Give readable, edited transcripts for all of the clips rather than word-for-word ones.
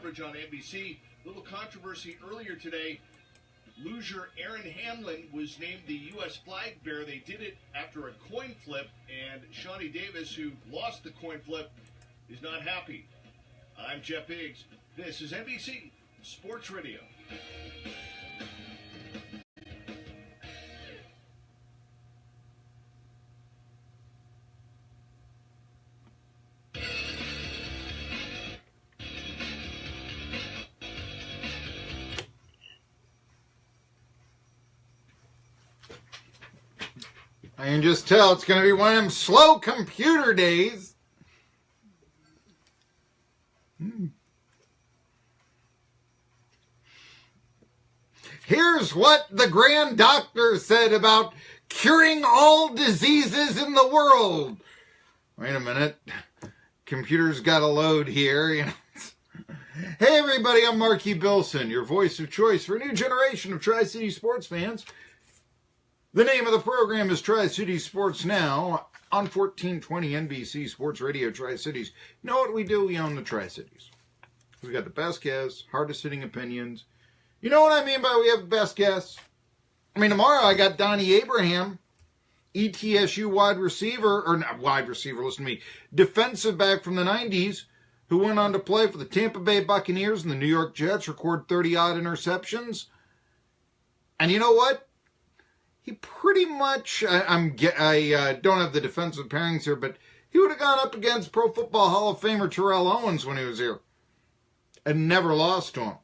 coverage on NBC. Little controversy earlier today. Loser Aaron Hamlin was named the U.S. flag bearer. They did it after a coin flip, and Shawnee Davis, who lost the coin flip, is not happy. I'm Jeff Biggs. This is NBC Sports Radio. I can just tell it's going to be one of them slow computer days. Here's what the grand doctor said about curing all diseases in the world. Wait a minute. Computer's got to load here. Hey everybody, I'm Marky Billson, your voice of choice for a new generation of Tri-City sports fans. The name of the program is Tri-City Sports Now on 1420 NBC Sports Radio Tri-Cities. You know what we do? We own the Tri-Cities. We've got the best guests, hardest hitting opinions. You know what I mean by we have the best guests? I mean, tomorrow I got Donnie Abraham, ETSU wide receiver, or not wide receiver, listen to me, defensive back from the 90s, who went on to play for the Tampa Bay Buccaneers and the New York Jets, record 30-odd interceptions. And you know what? He pretty much, I don't have the defensive pairings here, but he would have gone up against Pro Football Hall of Famer Terrell Owens when he was here and never lost to him.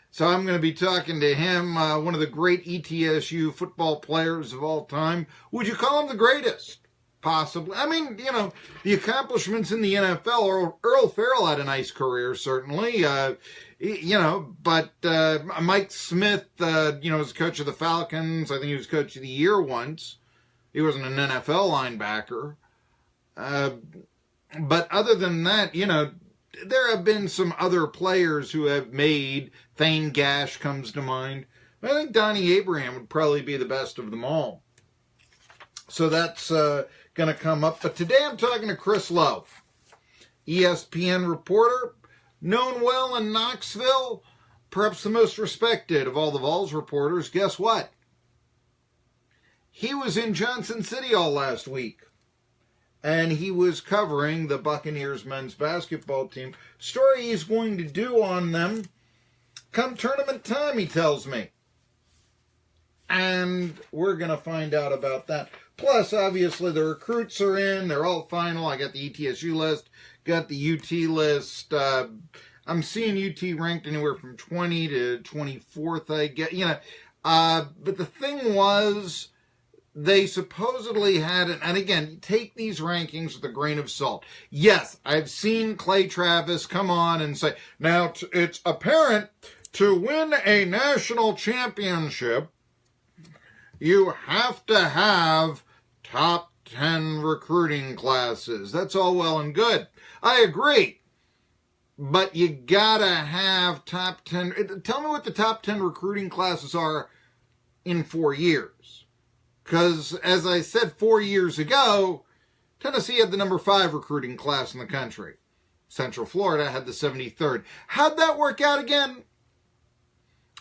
So I'm going to be talking to him, one of the great ETSU football players of all time. Would you call him the greatest? Possibly. I mean, you know, the accomplishments in the NFL, Earl Farrell had a nice career, certainly. But Mike Smith, was coach of the Falcons. I think he was coach of the year once. He wasn't an NFL linebacker. But other than that, there have been some other players who have made. Thane Gash comes to mind. I think Donnie Abraham would probably be the best of them all. So that's going to come up. But today I'm talking to Chris Lowe, ESPN reporter, known well in Knoxville, perhaps the most respected of all the Vols reporters. Guess what? He was in Johnson City all last week, and he was covering the Buccaneers men's basketball team. Story he's going to do on them come tournament time, he tells me. And we're going to find out about that. Plus, obviously, the recruits are in. They're all final. I got the ETSU list, got the UT list. I'm seeing UT ranked anywhere from 20 to 24th, I get. But the thing was, they supposedly had, and again, take these rankings with a grain of salt. Yes, I've seen Clay Travis come on and say, now it's apparent to win a national championship, you have to have top 10 recruiting classes. That's all well and good. I agree. But you gotta have top 10. Tell me what the top 10 recruiting classes are in 4 years. Because, as I said 4 years ago, Tennessee had the number 5 recruiting class in the country. Central Florida had the 73rd. How'd that work out again?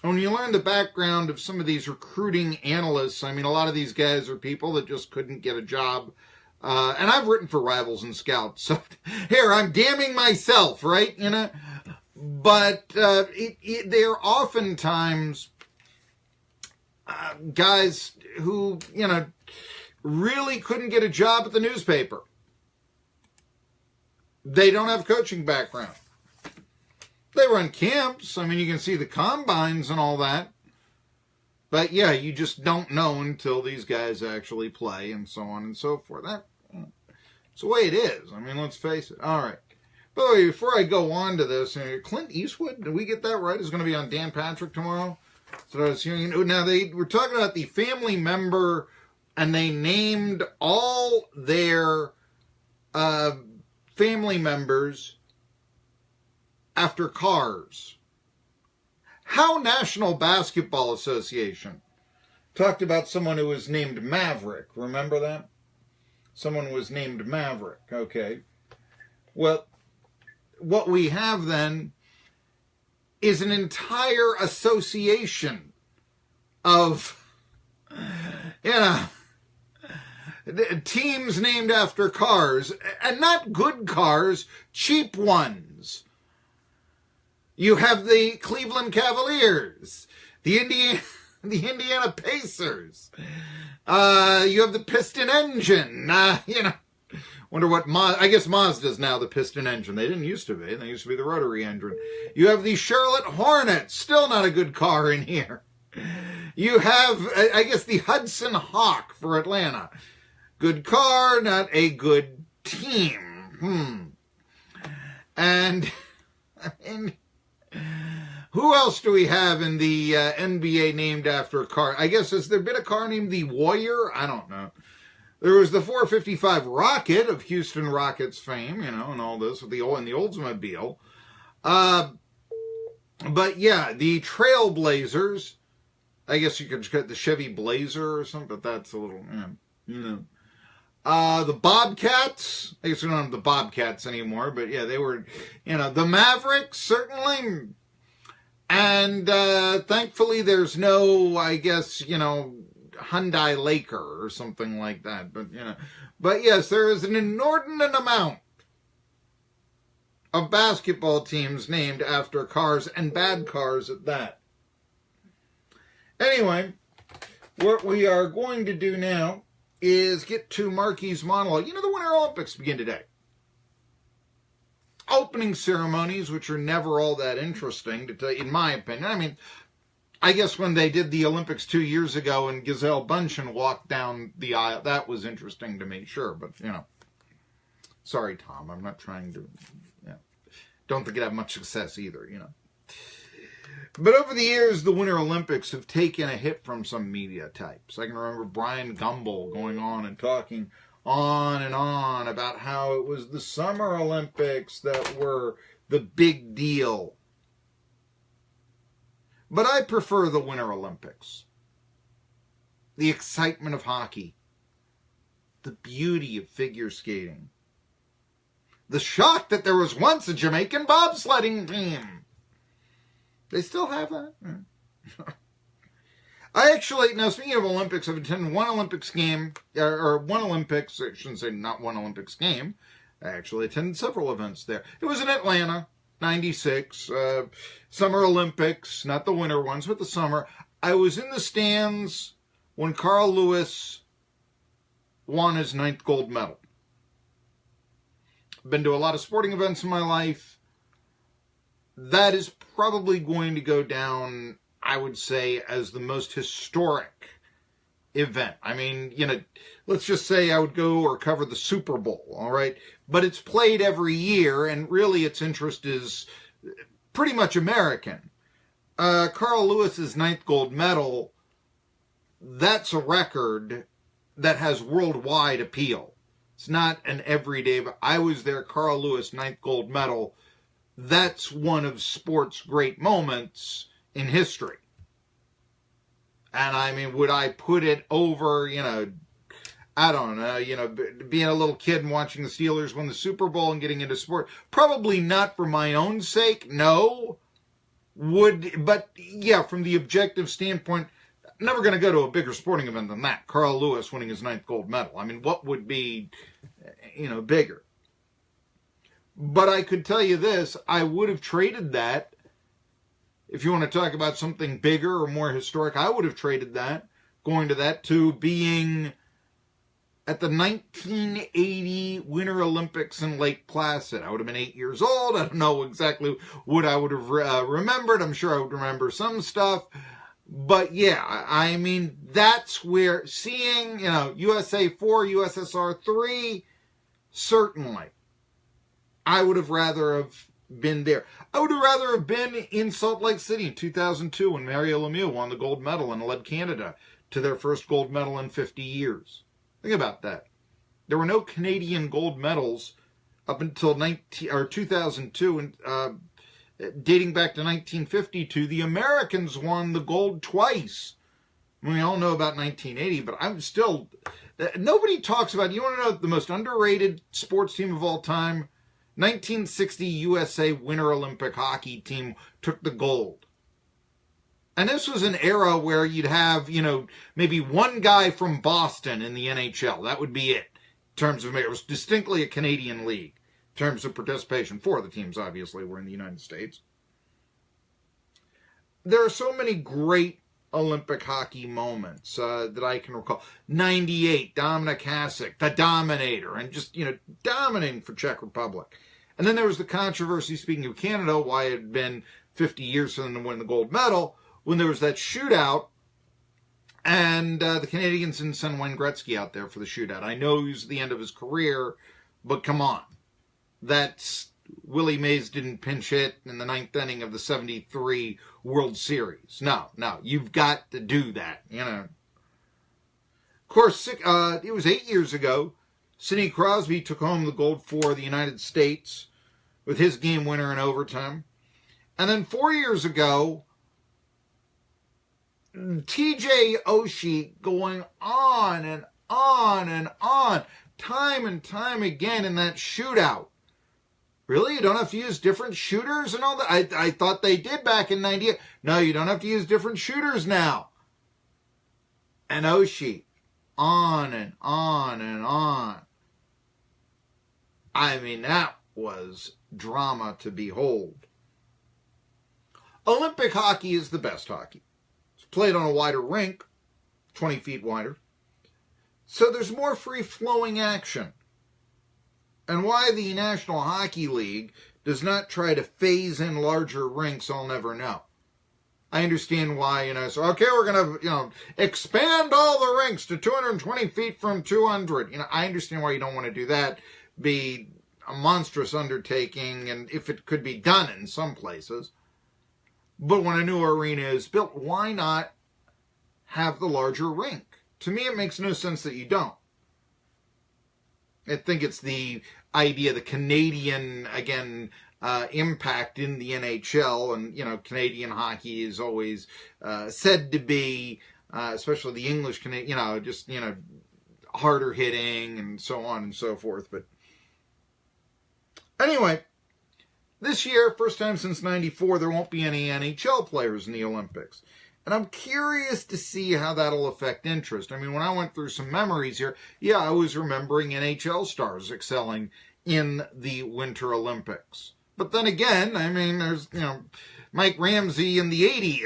When you learn the background of some of these recruiting analysts, I mean, a lot of these guys are people that just couldn't get a job. And I've written for Rivals and Scouts. So here, I'm damning myself, right? But they're oftentimes guys who, really couldn't get a job at the newspaper. They don't have coaching background. They run camps. I mean, you can see the combines and all that. But yeah, you just don't know until these guys actually play and so on and so forth. That's the way it is. I mean, let's face it. All right. By the way, before I go on to this, Clint Eastwood, did we get that right? Is going to be on Dan Patrick tomorrow? That's what I was hearing. Now, they were talking about the family member, and they named all their family members after cars. How National Basketball Association talked about someone who was named Maverick. Remember that? Someone was named Maverick. Okay. Well, what we have then is an entire association of, teams named after cars, and not good cars, cheap ones. You have the Cleveland Cavaliers, the Indiana Pacers. You have the piston engine. Wonder what I guess Mazda's now the piston engine. They didn't used to be. They used to be the rotary engine. You have the Charlotte Hornets. Still not a good car in here. You have, I guess, the Hudson Hawk for Atlanta. Good car, not a good team. And who else do we have in the NBA named after a car? I guess, has there been a car named the Warrior? I don't know. There was the 455 Rocket of Houston Rockets fame, and all this with the Oldsmobile. But yeah, the Trailblazers. I guess you could get the Chevy Blazer or something, but that's a little, the Bobcats. I guess we don't have the Bobcats anymore, but yeah, they were, the Mavericks, certainly. And thankfully there's no, I guess, Hyundai Laker or something like that. But yes, there is an inordinate amount of basketball teams named after cars, and bad cars at that. Anyway, what we are going to do now is get to Marky's monologue. The Winter Olympics begin today. Opening ceremonies, which are never all that interesting, to tell you, in my opinion. I guess when they did the Olympics 2 years ago and Gisele Bündchen walked down the aisle, that was interesting to me, sure. But, sorry, Tom, I'm not trying to, don't think it'd have much success either, But over the years, the Winter Olympics have taken a hit from some media types. I can remember Brian Gumbel going on and talking on and on about how it was the Summer Olympics that were the big deal. But I prefer the Winter Olympics. The excitement of hockey. The beauty of figure skating. The shock that there was once a Jamaican bobsledding team. They still have that? I actually, now speaking of Olympics, I've attended one Olympics game, or one Olympics, I shouldn't say not one Olympics game. I actually attended several events there. It was in Atlanta, 96, Summer Olympics, not the winter ones, but the summer. I was in the stands when Carl Lewis won his 9th gold medal. Been to a lot of sporting events in my life. That is probably going to go down, I would say, as the most historic event. Let's just say I would go or cover the Super Bowl, all right? But it's played every year, and really its interest is pretty much American. Carl Lewis's 9th gold medal, that's a record that has worldwide appeal. It's not an everyday, but I was there, Carl Lewis, 9th gold medal. That's one of sport's great moments in history. And would I put it over, I don't know, being a little kid and watching the Steelers win the Super Bowl and getting into sport? Probably not for my own sake, no. But yeah, from the objective standpoint, I'm never going to go to a bigger sporting event than that. Carl Lewis winning his 9th gold medal. What would be, bigger? But I could tell you this, I would have traded that, if you want to talk about something bigger or more historic, I would have traded that, going to that, to being at the 1980 Winter Olympics in Lake Placid. I would have been 8 years old. I don't know exactly what I would have remembered. I'm sure I would remember some stuff. But yeah, that's where seeing, USA 4, USSR 3, certainly. I would have rather have been there. I would have rather have been in Salt Lake City in 2002 when Mario Lemieux won the gold medal and led Canada to their first gold medal in 50 years. Think about that. There were no Canadian gold medals up until 2002, and dating back to 1952. The Americans won the gold twice. We all know about 1980, but I'm still... Nobody talks about... You want to know the most underrated sports team of all time? 1960 USA Winter Olympic hockey team took the gold. And this was an era where you'd have, maybe one guy from Boston in the NHL. That would be it. In terms of, it was distinctly a Canadian league. In terms of participation, 4 of the teams obviously were in the United States. There are so many great Olympic hockey moments that I can recall. 98, Dominik Hasek, the Dominator, and just, dominating for Czech Republic. And then there was the controversy, speaking of Canada, why it had been 50 years for them to win the gold medal, when there was that shootout, and the Canadians didn't send Wayne Gretzky out there for the shootout. I know he was at the end of his career, but come on. That's Willie Mays didn't pinch hit in the 9th inning of the 73 World Series. No, you've got to do that, Of course, it was 8 years ago, Sidney Crosby took home the gold for the United States with his game winner in overtime. And then 4 years ago, TJ Oshie going on and on and on, time and time again in that shootout. Really? You don't have to use different shooters and all that? I thought they did back in 98. No, you don't have to use different shooters now. And Oshie, on and on and on. I mean, that was drama to behold. Olympic hockey is the best hockey. It's played on a wider rink, 20 feet wider. So there's more free-flowing action. And why the National Hockey League does not try to phase in larger rinks, I'll never know. I understand why, so, okay, we're going to, expand all the rinks to 220 feet from 200. I understand why you don't want to do that. Be a monstrous undertaking, and if it could be done in some places. But when a new arena is built, why not have the larger rink? To me, it makes no sense that you don't. I think it's the idea, the Canadian, again, impact in the NHL, and, Canadian hockey is always said to be, especially the English Canadian, just, harder hitting and so on and so forth. But anyway, this year, first time since 94, there won't be any NHL players in the Olympics. And I'm curious to see how that'll affect interest. I mean, when I went through some memories here, I was remembering NHL stars excelling in the Winter Olympics. But then again, there's, Mike Ramsey in the 80,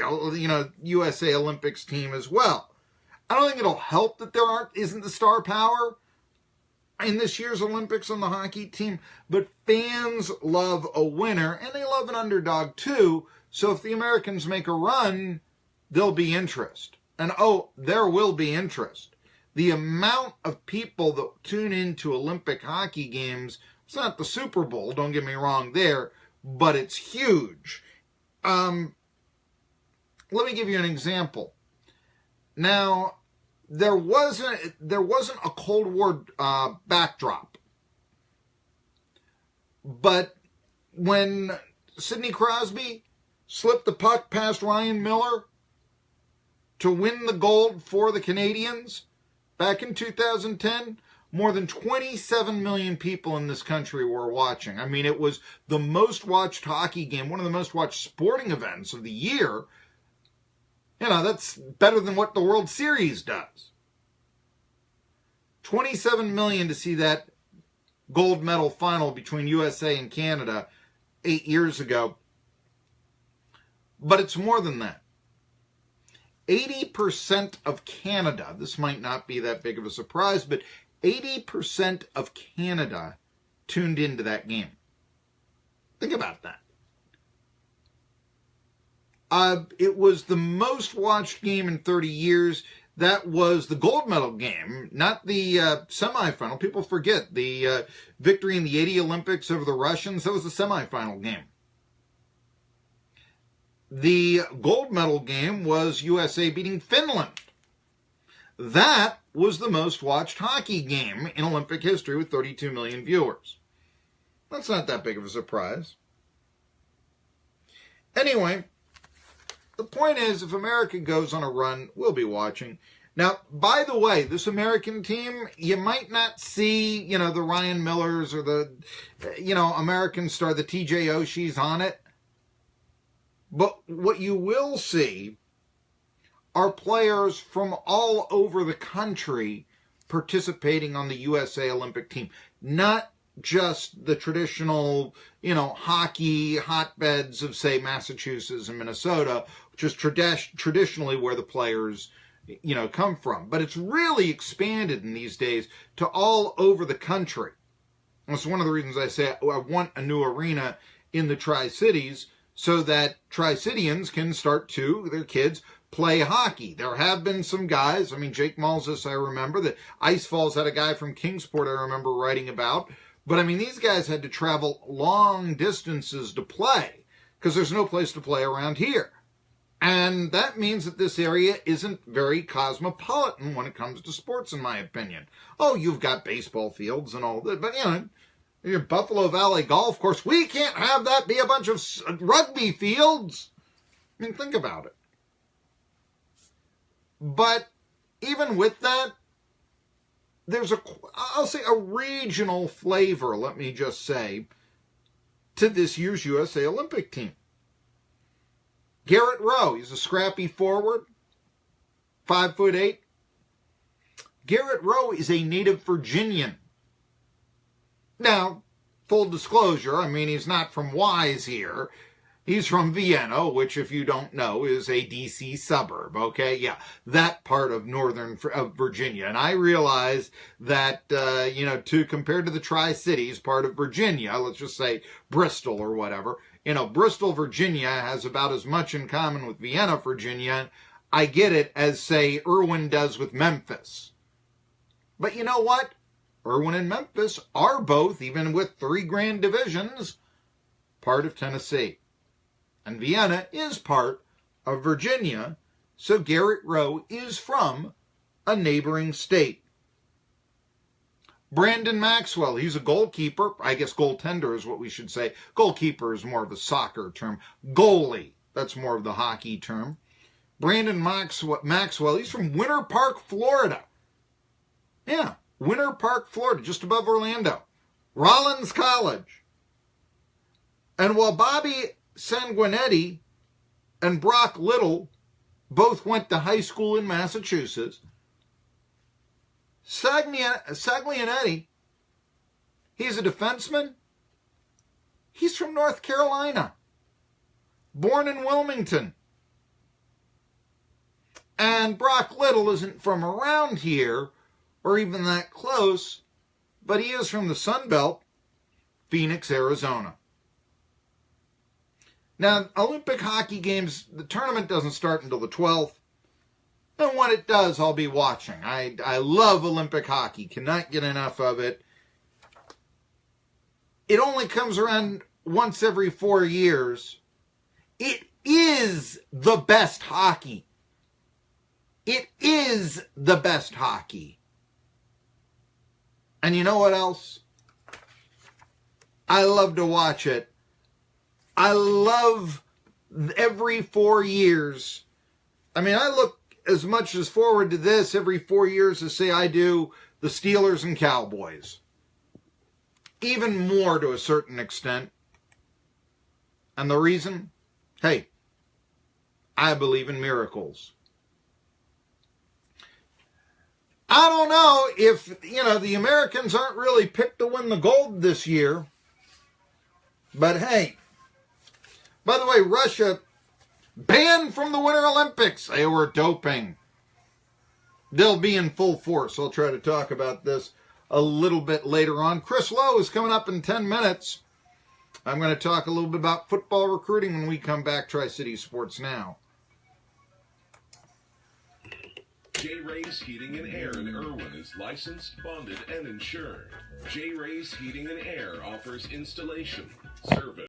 USA Olympics team as well. I don't think it'll help that isn't the star power in this year's Olympics on the hockey team, but fans love a winner, and they love an underdog too. So if the Americans make a run, there'll be interest. And there will be interest. The amount of people that tune into Olympic hockey games, it's not the Super Bowl, don't get me wrong there, but it's huge. Let me give you an example. Now, there wasn't a Cold War backdrop. But when Sidney Crosby slipped the puck past Ryan Miller to win the gold for the Canadians back in 2010, more than 27 million people in this country were watching. I mean, it was the most watched hockey game, one of the most watched sporting events of the year. That's better than what the World Series does. 27 million to see that gold medal final between USA and Canada 8 years ago. But it's more than that. 80% of Canada, this might not be that big of a surprise, but 80% of Canada tuned into that game. Think about that. It was the most watched game in 30 years. That was the gold medal game, not the semifinal. People forget the victory in the 80 Olympics over the Russians. That was the semifinal game. The gold medal game was USA beating Finland. That was the most watched hockey game in Olympic history with 32 million viewers. That's not that big of a surprise. Anyway, the point is, if America goes on a run, we'll be watching. Now, by the way, this American team, you might not see, the Ryan Millers or the, American star, the TJ Oshie's on it. But what you will see are players from all over the country participating on the USA Olympic team. Not just the traditional, hockey hotbeds of, say, Massachusetts and Minnesota, which is traditionally where the players come from. But it's really expanded in these days to all over the country. That's one of the reasons I say I want a new arena in the Tri-Cities so that Tri-Citians can start to, their kids, play hockey. There have been some guys, Jake Malzis, I remember, that Ice Falls had a guy from Kingsport I remember writing about. But, these guys had to travel long distances to play because there's no place to play around here. And that means that this area isn't very cosmopolitan when it comes to sports, in my opinion. Oh, you've got baseball fields and all that, but, your Buffalo Valley Golf Course, we can't have that be a bunch of rugby fields. Think about it. But even with that, there's a regional flavor, let me just say, to this year's USA Olympic team. Garrett Rowe, he's a scrappy forward, 5'8". Garrett Rowe is a native Virginian. Now, full disclosure, he's not from Wise here. He's from Vienna, which, if you don't know, is a D.C. suburb, okay? Yeah, that part of of Virginia. And I realize that, compared to the Tri-Cities, part of Virginia, let's just say Bristol or whatever, Bristol, Virginia has about as much in common with Vienna, Virginia. I get it, as, say, Irwin does with Memphis. But you know what? Irwin and Memphis are both, even with 3 grand divisions, part of Tennessee. And Vienna is part of Virginia, so Garrett Rowe is from a neighboring state. Brandon Maxwell, he's a goalkeeper. I guess goaltender is what we should say. Goalkeeper is more of a soccer term. Goalie, that's more of the hockey term. Brandon Maxwell, he's from Winter Park, Florida. Yeah, Winter Park, Florida, just above Orlando. Rollins College. And while Bobby Sanguinetti and Brock Little both went to high school in Massachusetts, Sanguinetti, he's a defenseman. He's from North Carolina, born in Wilmington. And Brock Little isn't from around here or even that close, but he is from the Sun Belt, Phoenix, Arizona. Now, Olympic hockey games, the tournament doesn't start until the 12th. And when it does, I'll be watching. I love Olympic hockey. Cannot get enough of it. It only comes around once every 4 years. It is the best hockey. It is the best hockey. And you know what else? I love to watch it. I love every 4 years. I look as much as forward to this every 4 years as, say, I do the Steelers and Cowboys. Even more to a certain extent. And the reason? Hey, I believe in miracles. I don't know if, the Americans aren't really picked to win the gold this year. But hey, by the way, Russia banned from the Winter Olympics. They were doping. They'll be in full force. I'll try to talk about this a little bit later on. Chris Lowe is coming up in 10 minutes. I'm going to talk a little bit about football recruiting when we come back. Tri-City Sports Now. J. Ray's Heating and Air in Irwin is licensed, bonded, and insured. J. Ray's Heating and Air offers installation, service,